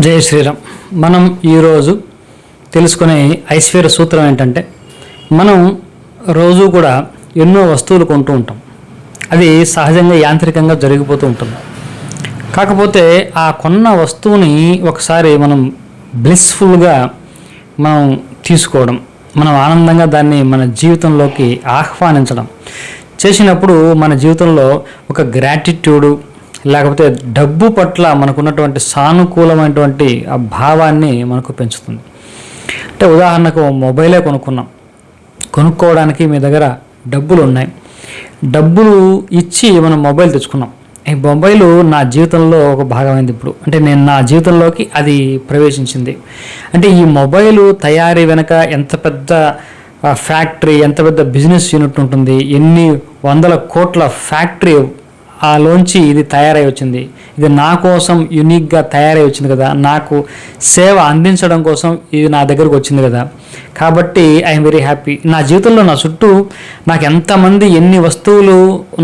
జై శ్రీరామ్. మనం ఈరోజు తెలుసుకునే ఐశ్వర్య సూత్రం ఏంటంటే, మనం రోజు కూడా ఎన్నో వస్తువులు కొంటూ ఉంటాం. అది సహజంగా యాంత్రికంగా జరిగిపోతూ ఉంటుంది. కాకపోతే ఆ కొన్న వస్తువుని ఒకసారి మనం బ్లిస్ఫుల్గా మనం తీసుకోవడం, మనం ఆనందంగా దాన్ని మన జీవితంలోకి ఆహ్వానించడం చేసినప్పుడు మన జీవితంలో ఒక గ్రాటిట్యూడు, లేకపోతే డబ్బు పట్ల మనకున్నటువంటి సానుకూలమైనటువంటి ఆ భావాన్ని మనకు పెంచుతుంది. అంటే ఉదాహరణకు మొబైలే కొనుక్కోవడానికి మీ దగ్గర డబ్బులు ఉన్నాయి, డబ్బులు ఇచ్చి మనం మొబైల్ తెచ్చుకున్నాం. ఈ మొబైలు నా జీవితంలో ఒక భాగమైంది. ఇప్పుడు అంటే నేను నా జీవితంలోకి అది ప్రవేశించింది. అంటే ఈ మొబైలు తయారీ వెనక ఎంత పెద్ద ఫ్యాక్టరీ, ఎంత పెద్ద బిజినెస్ యూనిట్ ఉంటుంది, ఎన్ని వందల కోట్ల ఫ్యాక్టరీ లోంచి ఇది తయారై వచ్చింది. ఇది నా కోసం యూనిక్గా తయారై వచ్చింది కదా, నాకు సేవ అందించడం కోసం ఇది నా దగ్గరకు వచ్చింది కదా. కాబట్టి ఐఎమ్ వెరీ హ్యాపీ. నా జీవితంలో నా చుట్టూ నాకు ఎంతమంది ఎన్ని వస్తువులు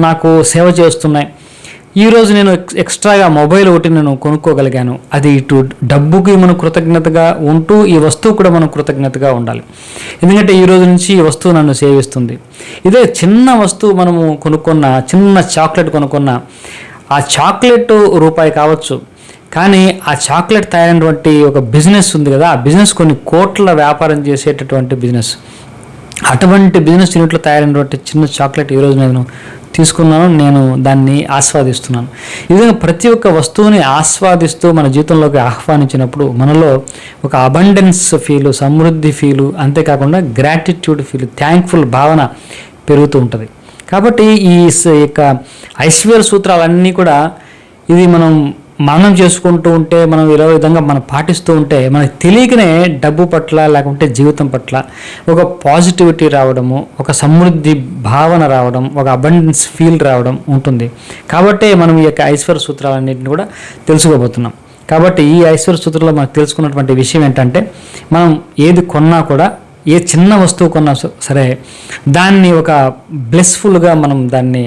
నాకు సేవ చేస్తున్నాయి. ఈరోజు నేను ఎక్స్ట్రాగా మొబైల్ ఒకటి నేను కొనుక్కోగలిగాను. అది ఇటు డబ్బుకి మనం కృతజ్ఞతగా ఉంటూ ఈ వస్తువు కూడా మనం కృతజ్ఞతగా ఉండాలి. ఎందుకంటే ఈరోజు నుంచి ఈ వస్తువు నన్ను సేవిస్తుంది. ఇదే చిన్న వస్తువు మనము చిన్న చాక్లెట్ కొనుక్కున్న, ఆ చాక్లెట్ రూపాయి కావచ్చు, కానీ ఆ చాక్లెట్ తయారైనటువంటి ఒక బిజినెస్ ఉంది కదా, ఆ బిజినెస్ కొన్ని కోట్ల వ్యాపారం చేసేటటువంటి బిజినెస్. అటువంటి బిజినెస్ యూనిట్లో తయారైనటువంటి చిన్న చాక్లెట్ ఈరోజు నేను తీసుకున్నాను, నేను దాన్ని ఆస్వాదిస్తున్నాను. ఈ విధంగా ప్రతి ఒక్క వస్తువుని ఆస్వాదిస్తూ మన జీవితంలోకి ఆహ్వానించినప్పుడు మనలో ఒక అబండెన్స్ ఫీలు, సమృద్ధి ఫీలు, అంతేకాకుండా గ్రాటిట్యూడ్ ఫీల్, థ్యాంక్ఫుల్ భావన పెరుగుతూ ఉంటుంది. కాబట్టి ఈ యొక్క ఐశ్వర్య సూత్రాలన్నీ కూడా ఇది మనం చేసుకుంటూ ఉంటే, మనం ఇలా విధంగా మనం పాటిస్తూ ఉంటే మనకు తెలియకనే డబ్బు పట్ల, లేకుంటే జీవితం పట్ల ఒక పాజిటివిటీ రావడము, ఒక సమృద్ధి భావన రావడం, ఒక అబండెన్స్ ఫీల్ రావడం ఉంటుంది. కాబట్టి మనం ఈ యొక్క ఐశ్వర్య సూత్రాలన్నింటినీ కూడా తెలుసుకోబోతున్నాం. కాబట్టి ఈ ఐశ్వర్య సూత్రంలో మనకు తెలుసుకున్నటువంటి విషయం ఏంటంటే, మనం ఏది కొన్నా కూడా, ఏ చిన్న వస్తువు కొన్నా సరే, దాన్ని ఒక బ్లెస్ఫుల్గా మనం దాన్ని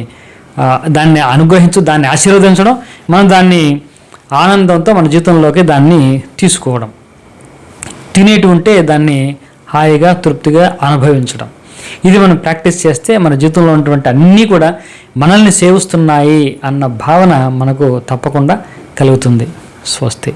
దాన్ని ఆశీర్వదించడం, మనం దాన్ని ఆనందంతో మన జీవితంలోకి దాన్ని తీసుకోవడం, తినేటి ఉంటే దాన్ని హాయిగా తృప్తిగా అనుభవించడం. ఇది మనం ప్రాక్టీస్ చేస్తే మన జీవితంలో ఉన్నటువంటి అన్నీ కూడా మనల్ని సేవిస్తున్నాయి అన్న భావన మనకు తప్పకుండా కలుగుతుంది. స్వస్తి.